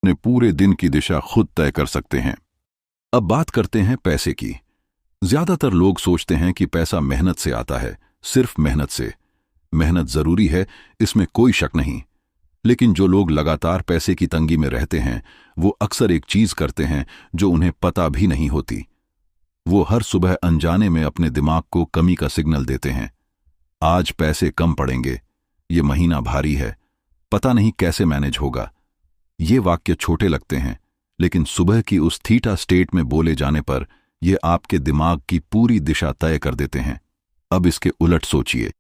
अपने पूरे दिन की दिशा खुद तय कर सकते हैं। अब बात करते हैं पैसे की। ज्यादातर लोग सोचते हैं कि पैसा मेहनत से आता है, सिर्फ मेहनत से। मेहनत जरूरी है, इसमें कोई शक नहीं। लेकिन जो लोग लगातार पैसे की तंगी में रहते हैं, वो अक्सर एक चीज करते हैं जो उन्हें पता भी नहीं होती। वो हर सुबह अनजाने में अपने दिमाग को कमी का सिग्नल देते हैं। आज पैसे कम पड़ेंगे, ये महीना भारी है, पता नहीं कैसे मैनेज होगा। ये वाक्य छोटे लगते हैं, लेकिन सुबह की उस थीटा स्टेट में बोले जाने पर ये आपके दिमाग की पूरी दिशा तय कर देते हैं। अब इसके उलट सोचिए।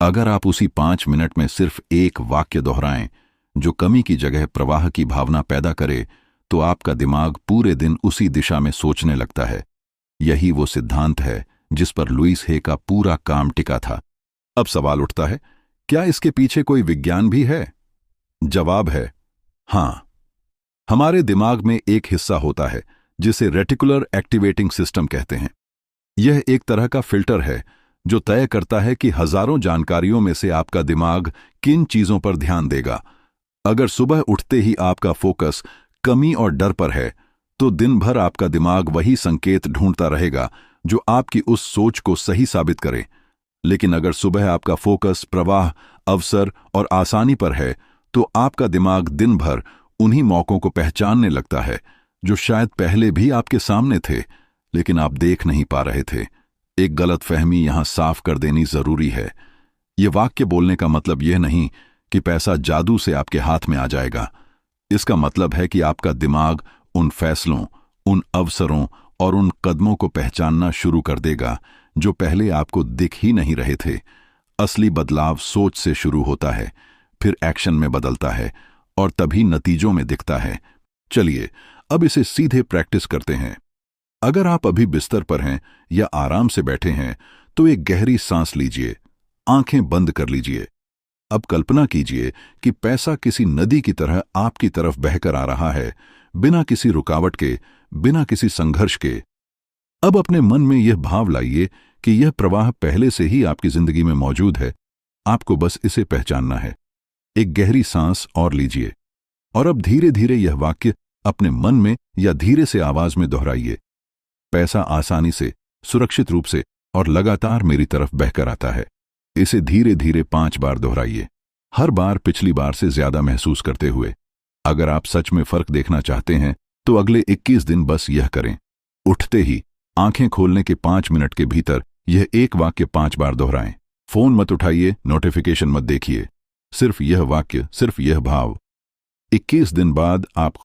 अगर आप उसी 5 मिनट में सिर्फ एक वाक्य दोहराएं जो कमी की जगह प्रवाह की भावना पैदा करे, तो आपका दिमाग पूरे दिन उसी दिशा में सोचने लगता है। यही वो सिद्धांत है जिस पर लुईस हे का पूरा काम टिका था। अब सवाल उठता है, क्या इसके पीछे कोई विज्ञान भी है? जवाब है हां। हमारे दिमाग में एक हिस्सा होता है जिसे रेटिकुलर एक्टिवेटिंग सिस्टम कहते हैं। यह एक तरह का फिल्टर है जो तय करता है कि हजारों जानकारियों में से आपका दिमाग किन चीजों पर ध्यान देगा। अगर सुबह उठते ही आपका फोकस कमी और डर पर है, तो दिन भर आपका दिमाग वही संकेत ढूंढता रहेगा जो आपकी उस सोच को सही साबित करे। लेकिन अगर सुबह आपका फोकस प्रवाह, अवसर और आसानी पर है, तो आपका दिमाग दिन भर उन्हीं मौकों को पहचानने लगता है जो शायद पहले भी आपके सामने थे, लेकिन आप देख नहीं पा रहे थे। एक गलतफहमी यहां साफ कर देनी जरूरी है। यह वाक्य बोलने का मतलब यह नहीं कि पैसा जादू से आपके हाथ में आ जाएगा। इसका मतलब है कि आपका दिमाग उन फैसलों, उन अवसरों और उन कदमों को पहचानना शुरू कर देगा जो पहले आपको दिख ही नहीं रहे थे। असली बदलाव सोच से शुरू होता है, फिर एक्शन में बदलता है और तभी नतीजों में दिखता है। चलिए अब इसे सीधे प्रैक्टिस करते हैं। अगर आप अभी बिस्तर पर हैं या आराम से बैठे हैं, तो एक गहरी सांस लीजिए, आंखें बंद कर लीजिए। अब कल्पना कीजिए कि पैसा किसी नदी की तरह आपकी तरफ बहकर आ रहा है, बिना किसी रुकावट के, बिना किसी संघर्ष के। अब अपने मन में यह भाव लाइए कि यह प्रवाह पहले से ही आपकी जिंदगी में मौजूद है, आपको बस इसे पहचानना है। एक गहरी सांस और लीजिए और अब धीरे धीरे यह वाक्य अपने मन में या धीरे से आवाज में दोहराइए। पैसा आसानी से, सुरक्षित रूप से और लगातार मेरी तरफ बहकर आता है। इसे धीरे धीरे 5 बार दोहराइए, हर बार पिछली बार से ज्यादा महसूस करते हुए। अगर आप सच में फर्क देखना चाहते हैं तो अगले 21 दिन बस यह करें। उठते ही, आंखें खोलने के 5 मिनट के भीतर यह एक वाक्य 5 बार दोहराएं। फोन मत उठाइए, नोटिफिकेशन मत देखिए, सिर्फ यह वाक्य, सिर्फ यह भाव। 21 दिन बाद आप